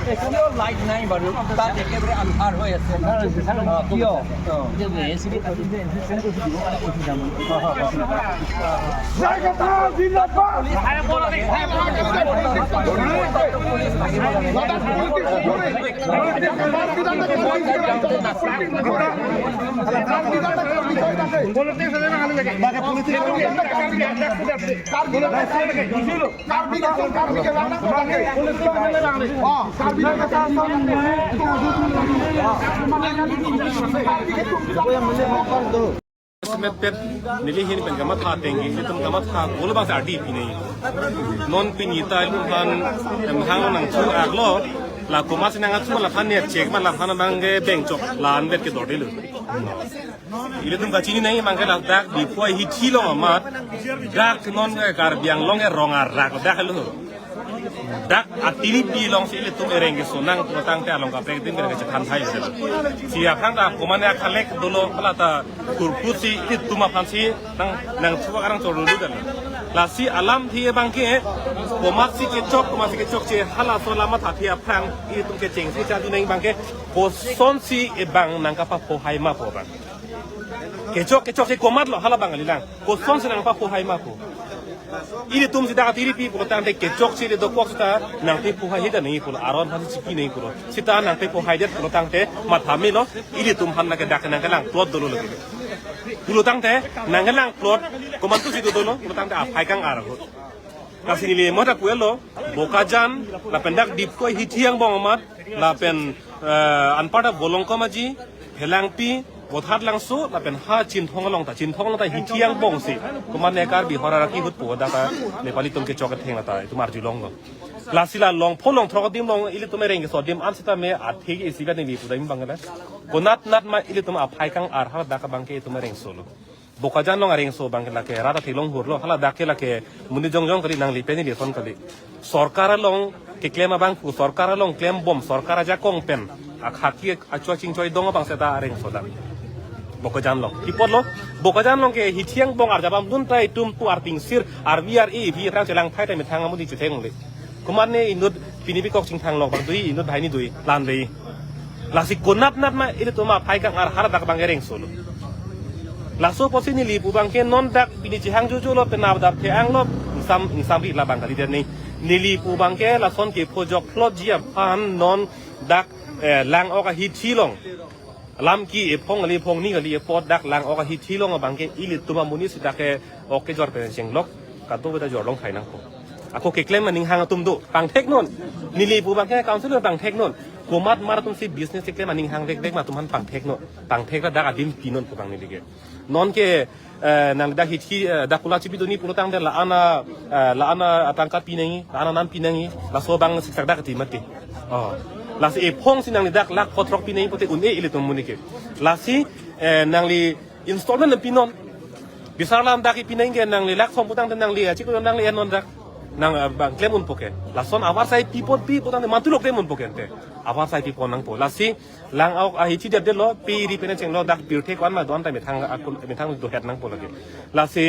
Kami light naik baru tak dekat berantar hoy asen. Kio. Jadi sini tadi ni sentuh dulu ada kursi dalam. Saya kata tidak Pak. Saya bola ni. Saya Semetpet nilihin pen gamat ha tengi situm gamat ha gol bang sa adi pinai non pinita ilmu kan hang nang chu aglo la kumas nang chu la phan ne check man la phan bang ge beng chok la an bet ke dodilu ile tum gachini nai mang ke la dak di poi hi thi long ma dak non ge kar biang long ge rongar rak dak lu dak atini pi long si ile tum ereng ge sonang tang te along ka prek dim ge chan thai se sia khang da komane khalek dolo kala ta kurpusi it tuma phansi nang chuwa karang chorlu dan la si alam thi bang ke komasi ke chok che hala so lama tha thia phang i tum ke cheng si cha du nei bang ke ko son si e bang nang ka pa po hai ma po bang ke chok se komat lo hala bang alilang ko son se nang pa po hai ma po ini tum si dagat iri pi pulo tante ke chok si do kwak sta nang te pu hai da nei pulo aron phan si ki nei pulo sita nang te pu hai det pulo tante ma thami lo ini tum han na ke dak nang kalang plot dolo lagi pulo tante nang kalang plot komantu si do dolo pulo tante a phai kang ar ho kasi ni le mo ta kuelo bokajan la pendak dip ko hitiang bong amat la pen anpada bolong ko maji helang pi bothar langsu la pen ha chin thong long ta hitiang bong si kuman ne kar bi horara ki hut po da ta nepali tum ke chokat theng ta tumar julong go la sila long pholong thok dim long ili tum reng so dim an sita me a thegi isi ga ne bi pudai bangala konat nat ma ili tum a phai kang ar ha da ka bangke tum reng solo bokajan long areng so bangla ke rata thilong hurlo hala da ke la ke muni jong jong kali nang li pe ni le son kali sarkar long ke claim bang ku sarkar long claim bom sarkar ja kong pen a khaki a chwa ching choi dong bang se ta areng so da bokajan long ipot lo bokajan long ke hitiang bong ar jabam dun tai tum pu ar ting sir ar biar e vi rang chelang thai tai me thang amudi chu theng le kuman ne inut pinibi kok ching thang long bang dui inut bhai ni dui lan dei lasik konat nat ma ile to ma phai kang ar har dak bang ereng solo laso posi ni li pu bang ke non dak pini chi hang ju ju lo pe na dap the ang lo sam ri la bang kali der nei nili pu bang ke la son ke phojok plot ji pan non dak lang ok a hi thi long lam ki e phong ali phong ni ali e pot dak lang ok hi thi long bang ke ili tuma muni si dak e ok ke jor pe cheng lok ka to beta jor long thai nang ko ako ke claim maning hang tum do bang thek non nili pu bang ke council bang thek non komat mar tum si business ke maning hang dek ma tum han bang thek no bang thek dak adim pinon pu bang ni dige non ke nang dak hi thi dak kula chi bidoni pu tang de la ana atangka pinangi la ana nan pinangi la so bang siksak dak ti mati oh lasi e phong sinang dak lak potrok pinai pote une ile to munike lasi nang li installment pinon bisalam dak pinai nge nang li lak som putang nang li chi ko nang li non dak nang bang claim un poke la son awar sai people pi putang mantulo claim un poke ente awar sai people nang po lasi lang au a hi chi de lo pi ri pen cheng lo dak bil the kwan ma don tai me thang do het nang po lagi lasi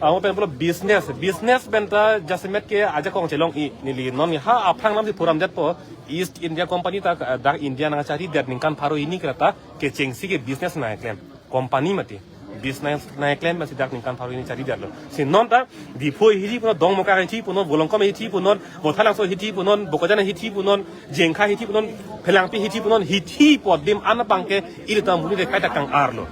ang pen polo business benta jasmet ke aja kong chelong I nili non ha aphang nam si puram jet po East India company ta dak India nang chari der ningkan pharu ini krata ke chengsi ke business na claim company mati business na claim masi dak ningkan pharu ini chari der lo si non ta di phoi hi puno dong moka hi puno bolong kom hi puno bothalang so hi puno bokajana hi puno jengkha hi puno phelang pi hi puno hi podim an bangke ile ta muni de kaita kang arlo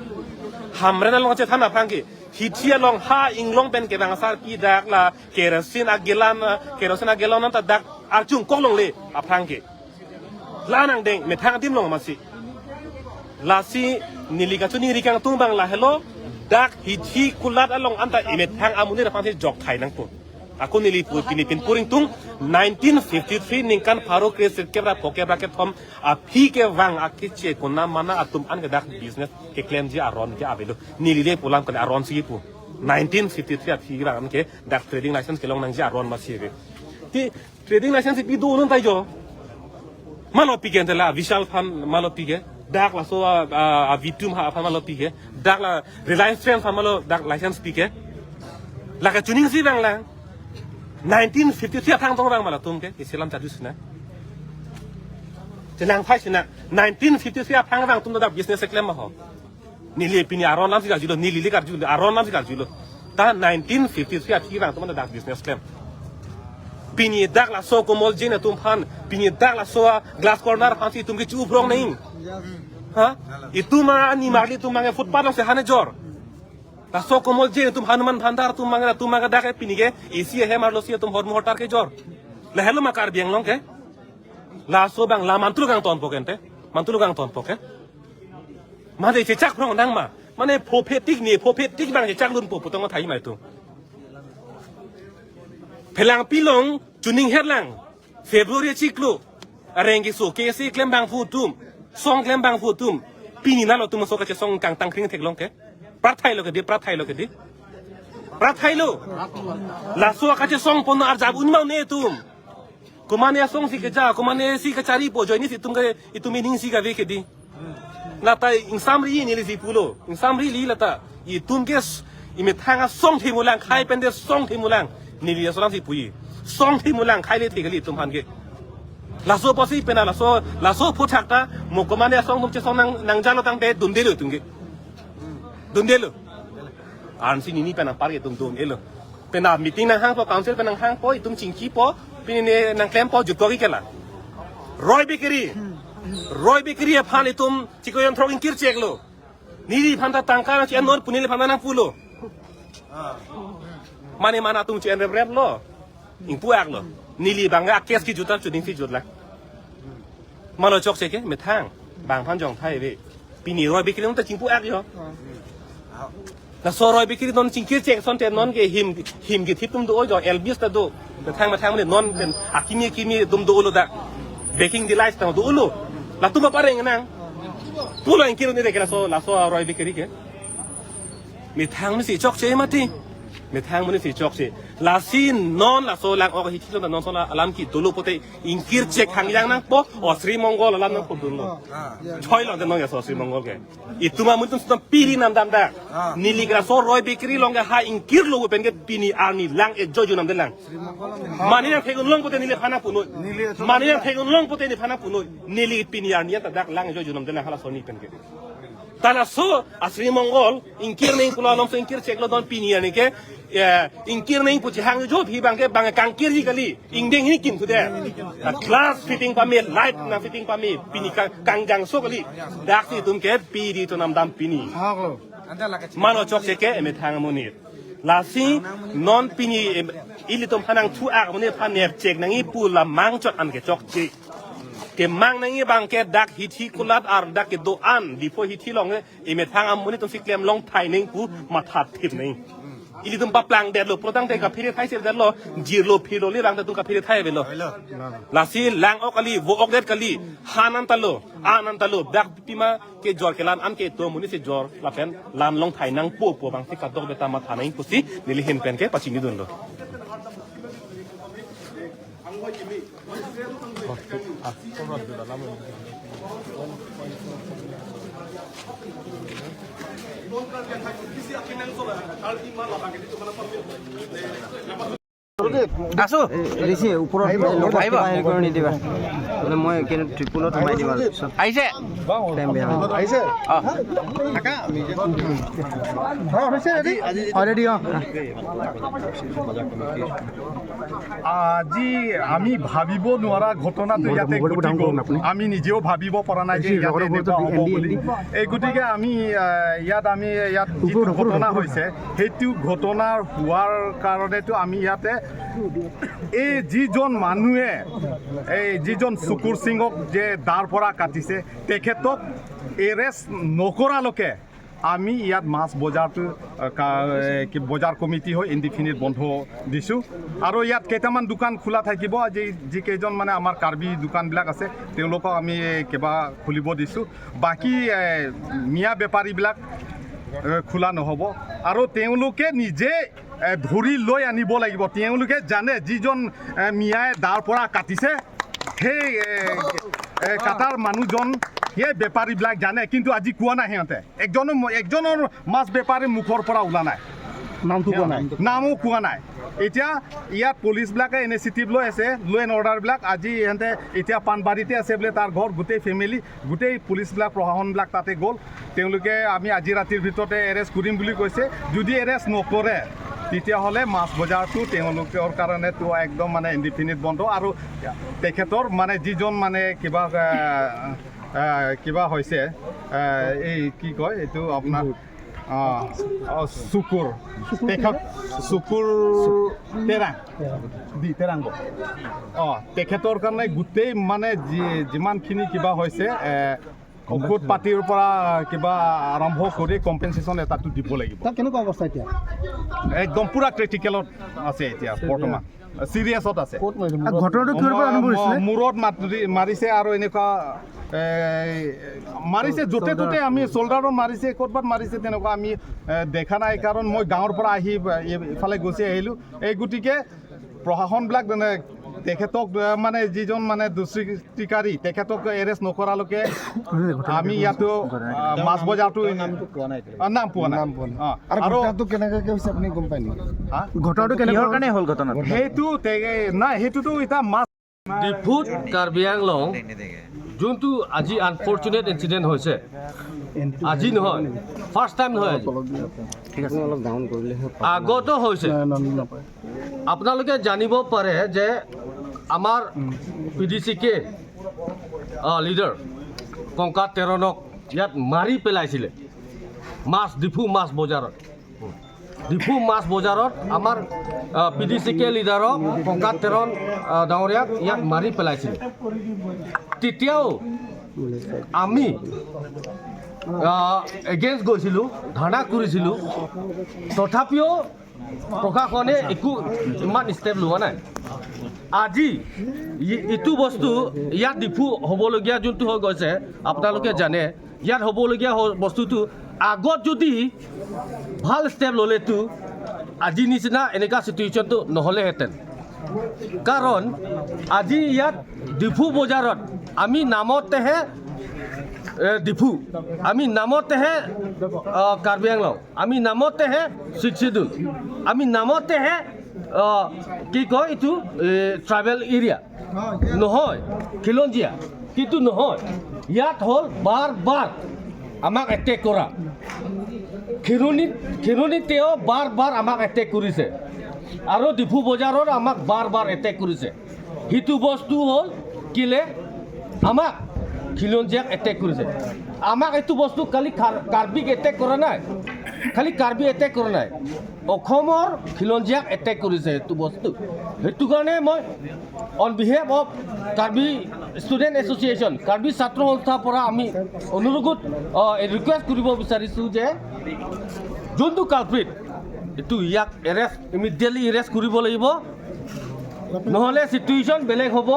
hamrena long che thana phangki hitia long ha inglong pen ke bang sar pi dak la kerosin agelan ta dak arjung kong long le aphang ke lanang deng me thang dim long ma si la si niliga chu ni rikang tung bang la hello ดักฮิตที่กุลัดอลองอันแต่เอเมทางอามุนีระพันที่จอกไทยนั่งตัวaku niliput Pilipin puring tung 1953 ningkan paro kresit kebra pokebra ke thom api ke wang akiche kona mana atum an ke dak business ke claim ji aron ke avelo nilile pulam ke aron si pu 1953 api wang ke dak trading license ke long nang ji aron ma si ke ti trading license pi do non tai jo malo pi ke la vishal fan malo pi ke dak la so a vitum ha fan malo pi ke dak la reliance fan fan malo dak license pi ke la ka tuning si wang la 1953 ทางตรงรังมาละตุ้มแกอิสลามจัดดุสนะจะนางไพ่ชนะ1953ทางรังตุ้มระดับ business เล็กมาหอนี่เลยปีนี้อารอนน้ำสิการจุลนี่เลยการจุลอารอนน้ำสิการจุลแต่1953ที่รังตุ้มระดับ business เล็กปีนี้ดักละโซโกมอลเจนตุ้มพันปีนี้ดักละโซglass corner พันที่ตุ้มกิจูบรองนี่ฮะitu mah ni mali tu mangai footpath lang sehane jor la so komol je tum hanuman bhandar tum manga dake pinige isi he marlo si tum hor motar ke jor la helo makar biang long ke la so bang la mantulu gang ton pokente mantulu gang ton poke made che chak prong nang ma mane prophetic bang che chak lun po putong thai mai tu phelang pilong tuning herlang february chiklu arengi so ke si klem bang fu tum song klem bang fu tum pini na lo tum so ka che song kang tang kring thek long ke prat thai lo ke di prat thai lo la so ka che song pon ar jab un mau ne tum kumane song si ke ja kumane si ka chari po joini si tum ke itu meaning si ka ve ke di la ta in samri ni le si pulo in samri li la ta i tum ke i me thanga song thi mulang khai pen de song thi mulang ni li so lam si pui song thi mulang khai le thi ke li tum han ke la so po si pena la so phu thak ta mo kumane song tum che song nang ja lo tang te dum de lo tum ke dum de lo an si ni pena par ke tum elo pena meeting nang hang po council penang hang po itum chingki po pini nang claim po jutwa ki kela roy bakery phan itum chikoyon throwing kir check lo niri phanta tangka chi anor punile phanta nang pulo mane mana tum chi enrep rep lo ing puak lo nili banga kes ki jutar chuning si jutla malo chok che ke me thang bang phan jong thai ve pini roy bakery nong ta ching puak yo la so roy bakery non ching kir check son te non ke him ke thip tum do jo elbis ta doแต่ทางมาทางมันนอนเป็นอากิมีดุมดูอุลดะเบกกิ้งดีไลท์ต่างดูอุลุแล้วตุ้มมาปาร์เองนั่งตัวเราเองคิดว่านี่เด็กละโซรอยเบเกอรี่แกมีทางมันสีจอกเชมาที่มีทางมันสีจอกเชลาซีนนอนละโซลางออกฮิตที่เรานอนโซลาลามกิตุลุโปเตอิงคิร์เช็คทางยังนั่งปออสรีมองโกลลามนั่งปุ่นโลช่วยเราจะนอนอย่างอสรีมองโกแกอีตัวมันต้องสุดปีรีนำดำดานี่ลิกละโซรอยเบเกอรี่ลองแกหาอิงคิร์โลเป็นแกปีนี้อาร์นี่ลังเอจอยอยู่นำเดลังมานี่ยังเพลงลงปุ่นนี่เลยพานาปุ่นมานี่ยังเพลงลงปุ่นนี่พานาปุ่นนี่ลิปีนี้อาร์นี่แต่ดักลังเอจอยอยู่นำเดลังฮาลาโซนี่เป็นแกแต่ละโซอัสรีมองโกลอิงคิร์นี่กุลาลองอิงคิร์เช็คเราโดนปีนี้นี่แกอิงคิร์นี่ปุ๊จิฮังโจพี่บางแกบางกังคิร์ที่กะลีอิงเด้งนี่กินสุดเด้คลาสฟิตติ้งพามีไลท์นะฟิตติ้งพามีปีนี้กังจังโซกะลีดักที่ตุ้มแกปีดีตัวนำดำปีนี้มาโนจอกเช็คเอเมทางมุนีลาซีนอนปีนี้อิลิตุมพนังทูอากมุนีพันเนฟเช็คนังอีปูละมังจดอันแกจอกเช็คเกมังนังอีบางแกดักฮิตที่กุลัดอาร์ดักเกโดอันดีพอฮิตที่ลองเอเมทางมุนีตุมฟิกเลมลองไทยนึงปูมาทัดทิมนึงอิลิตุมปะปลังเดดโลโปรตังเตกับพิเรไทยเสร็จเดดโลจีโลพิโลลีรังเดตุมกับพิเรไทยเวโลลาซีลังออกกะลีโวออกเดดกะลีฮานันตะโลอานันตะโลดักปิมาเกจอร์เกลันอันเกตัวมุนีเสจอร์ลาเพนลานลองไทยนังปูบางที่กัดดอกเบตามาทานังปุสินิลิเห็นเป็นแกปัจจิมิดุนโลআছো ৰিসি ওপৰত লগত আহিব কৰি নিদিবা মানে মই কেনে ট্ৰিপুলত সোমাই দিম আৰু আহিছে টাইম বেয়া আহিছে থাকা হৈছে অলৰেডি আজি আমি ভাবিব নোৱাৰা ঘটনাটো ইয়াতে আমি নিজেও ভাবিব পৰা নাই যে এই গতিকে আমি ইয়াত যিটো ঘটনা হৈছে সেইটো ঘটনা হোৱাৰ কাৰণেতো আমি ইয়াতে এই যিজন মানুহে এই যিজন চুকুৰ সিঙক যে দাৰ পৰা কাটিছে তেখেতক এৰেষ্ট নকৰালৈকে আমি ইয়াত মাছ বজাৰটো বজাৰ কমিটি হৈ ইনডিফিনিট বন্ধ দিছোঁ আৰু ইয়াত কেইটামান দোকান খোলা থাকিব আজি যিকেইজন মানে আমাৰ কাৰ্বি দোকানবিলাক আছে তেওঁলোকক আমি কিবা খুলিব দিছোঁ বাকী মিয়া বেপাৰীবিলাক খোলা নহ'ব আৰু তেওঁলোকে নিজে ধৰি লৈ আনিব লাগিব তেওঁলোকে জানে যিজন মিয়াই দাৰ পৰা কাটিছে সেই কাটাৰ মানুহজন সেই বেপাৰীবিলাক জানে কিন্তু আজি কোৱা নাই সিহঁতে একজনৰ মাছ বেপাৰীৰ মুখৰ পৰা ওলা নাই নামো কোৱা নাই এতিয়া ইয়াত পুলিচবিলাকে ইনিচিয়েটিভ লৈ আছে ল' এণ্ড অৰ্ডাৰবিলাক আজি ইহঁতে এতিয়া পাণবাৰীতে আছে বোলে তাৰ ঘৰ গোটেই ফেমিলি গোটেই পুলিচবিলাক প্ৰশাসনবিলাক তাতে গ'ল তেওঁলোকে আমি আজি ৰাতিৰ ভিতৰতে এৰেষ্ট কৰিম বুলি কৈছে যদি এৰেষ্ট নকৰে তেতিয়াহ'লে মাছ বজাৰটো তেওঁলোকৰ কাৰণেতো একদম মানে ইনডিফিনিট বন্ধ আৰু তেখেতৰ মানে যিজন মানে কিবা হৈছে এই কি কয় এইটো আপোনাৰ চুকুৰ তেখেত চুকুৰ তেৰাং তেখেতৰ কাৰণে গোটেই মানে যিমানখিনি কিবা হৈছে ঔষধ পাতিৰ পৰা কিবা আৰম্ভ কৰি কম্পেনচেশ্যন এটাটো দিব লাগিব কেনেকুৱা অৱস্থা এতিয়া একদম পুৰা ক্ৰিটিকেলত আছে এতিয়া বৰ্তমান চিৰিয়াছত আছে ঘটনাটো কিহৰ পৰা আৰম্ভ হৈছিলে মূৰত মাৰিছে আৰু এনেকুৱা মাৰিছে য'তে ত'তে আমি চল্ডাৰত মাৰিছে ক'ৰবাত মাৰিছে তেনেকুৱা আমি দেখা নাই কাৰণ মই গাঁৱৰ পৰা আহি ইফালে গুচি আহিলোঁ এই গতিকে প্ৰশাসনবিলাক তেখেতক মানে যিজন মানে দুষ্কৃতিকাৰী তেখেতক এৰেষ্ট নকৰালৈকে আমি ইয়াতো মাছ বজাৰটো নাম পোৱা নাই আৰু কেনেকৈ হৈছে আপুনি গম পায় নেকি ঘটনাটো কেনেকুৱা কাৰণে হ'ল ঘটনা সেইটো নাই সেইটোতো এতিয়া মাছ ডিফুত কাৰ্বি আংলং যোনটো আজি আনফৰ্চুনেট ইনচিডেণ্ট হৈছে আজি নহয় ফাৰ্ষ্ট টাইম নহয় আগতো হৈছে আপোনালোকে জানিব পাৰে যে আমাৰ PDCK লিডাৰ কংকাত তেৰণক ইয়াত মাৰি পেলাইছিলে ডিফু মাছ বজাৰত আমাৰ PDCK লিডাৰক কংকাত তেৰণ ডাঙৰীয়াক ইয়াত মাৰি পেলাইছিলে তেতিয়াও আমি এগেইনষ্ট গৈছিলোঁ ধাৰণা কৰিছিলোঁ তথাপিও প্ৰশাসনে একো ইমান ষ্টেপ লোৱা নাই আজি এইটো বস্তু ইয়াত ডিফু হ'বলগীয়া যোনটো হৈ গৈছে আপোনালোকে জানে ইয়াত হ'বলগীয়া বস্তুটো আগত যদি ভাল ষ্টেপ ল'লেতো আজি নিচিনা এনেকুৱা চিটুৱেশ্যনটো নহ'লেহেঁতেন কাৰণ আজি ইয়াত ডিফু বজাৰত আমি নামতেহে ডিফু আমি নামতেহে কাৰ্বি আংলং আমি নামতেহে চিডচিডুল আমি নামতেহে কি কয় এইটো ট্ৰাইবেল এৰিয়া নহয় খিলঞ্জীয়া কিন্তু নহয় ইয়াত হ'ল বাৰ আমাক এটেক কৰা খিৰনিত তেওঁ বাৰ আমাক এটেক কৰিছে আৰু ডিফু বজাৰত আমাক বাৰ এটেক কৰিছে সেইটো বস্তু হ'ল কিলে আমাক খিলঞ্জীয়াক এটেক কৰিছে আমাক এইটো বস্তু খালি কাৰ্বিক এটেক কৰা নাই খালি কাৰ্বি এটেক কৰা নাই অসমৰ খিলঞ্জীয়াক এটেক কৰিছে এইটো বস্তু সেইটো কাৰণে মই on behalf of Karbi student association Karbi ছাত্ৰ সংস্থাৰ পৰা আমি অনুৰোধ ৰিকুৱেষ্ট কৰিব বিচাৰিছোঁ যে যোনটো কালপ্ৰিট এইটো ইয়াক ইমিডিয়েটলি এৰেষ্ট কৰিব লাগিব নহ'লে চিটুৱেশ্যন বেলেগ হ'ব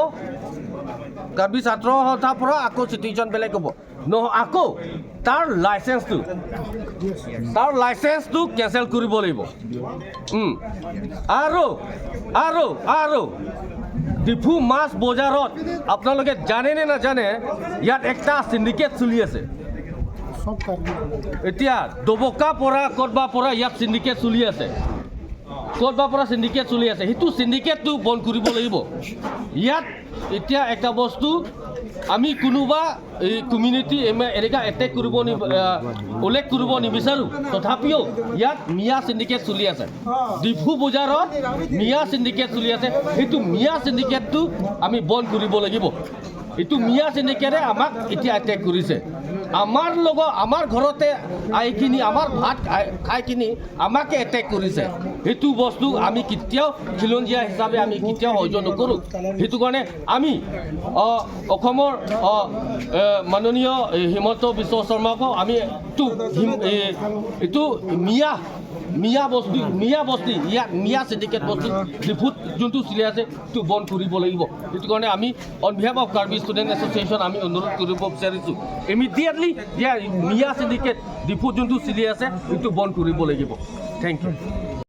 কাৰ্বি ছাত্ৰ সংস্থাৰ পৰা আকৌ চিটুৱেশ্যন বেলেগ হ'ব আকৌ তাৰ লাইচেন্সটো কেঞ্চেল কৰিব লাগিব আৰু ডিফু মাছ বজাৰত আপোনালোকে জানে নে নাজানে ইয়াত একটা চিণ্ডিকেট চলি আছে এতিয়া দবকা পৰা ক'ৰবাৰ পৰা ইয়াত চিণ্ডিকেট চলি আছে সেইটো চিণ্ডিকেটটো বন্ধ কৰিব লাগিব ইয়াত এতিয়া একটা বস্তু আমি কোনোবা এই কমিউনিটি এনেকুৱা এটেক কৰিব উল্লেখ কৰিব নিবিচাৰোঁ তথাপিও ইয়াত মিয়া চিণ্ডিকেট চলি আছে ডিফু বজাৰত মিয়া চিণ্ডিকেট চলি আছে সেইটো মিয়া চিণ্ডিকেটটো আমি বন্ধ কৰিব লাগিব এইটো মিয়া চিণ্ডিকেটে আমাক এতিয়া এটেক কৰিছে আমাৰ ঘৰতে আহি কিনি আমাৰ ভাত খাই কিনি আমাকে এটেক কৰিছে সেইটো বস্তু আমি কেতিয়াও খিলঞ্জীয়া হিচাপে আমি কেতিয়াও সহ্য নকৰোঁ সেইটো কাৰণে আমি অসমৰ মাননীয় হিমন্ত বিশ্ব শৰ্মাকো আমি এইটো মিয়া বস্তি ইয়াত মিয়া চিণ্ডিকেট বস্তু ডিফুত যোনটো চলি আছে সেইটো বন্ধ কৰিব লাগিব সেইটো কাৰণে আমি on behalf of Karbi student association আমি অনুৰোধ কৰিব বিচাৰিছোঁ ইমিডিয়েটলি মিয়া চিণ্ডিকেট ডিফুত যোনটো চলি আছে সেইটো বন্ধ কৰিব লাগিব থেংক ইউ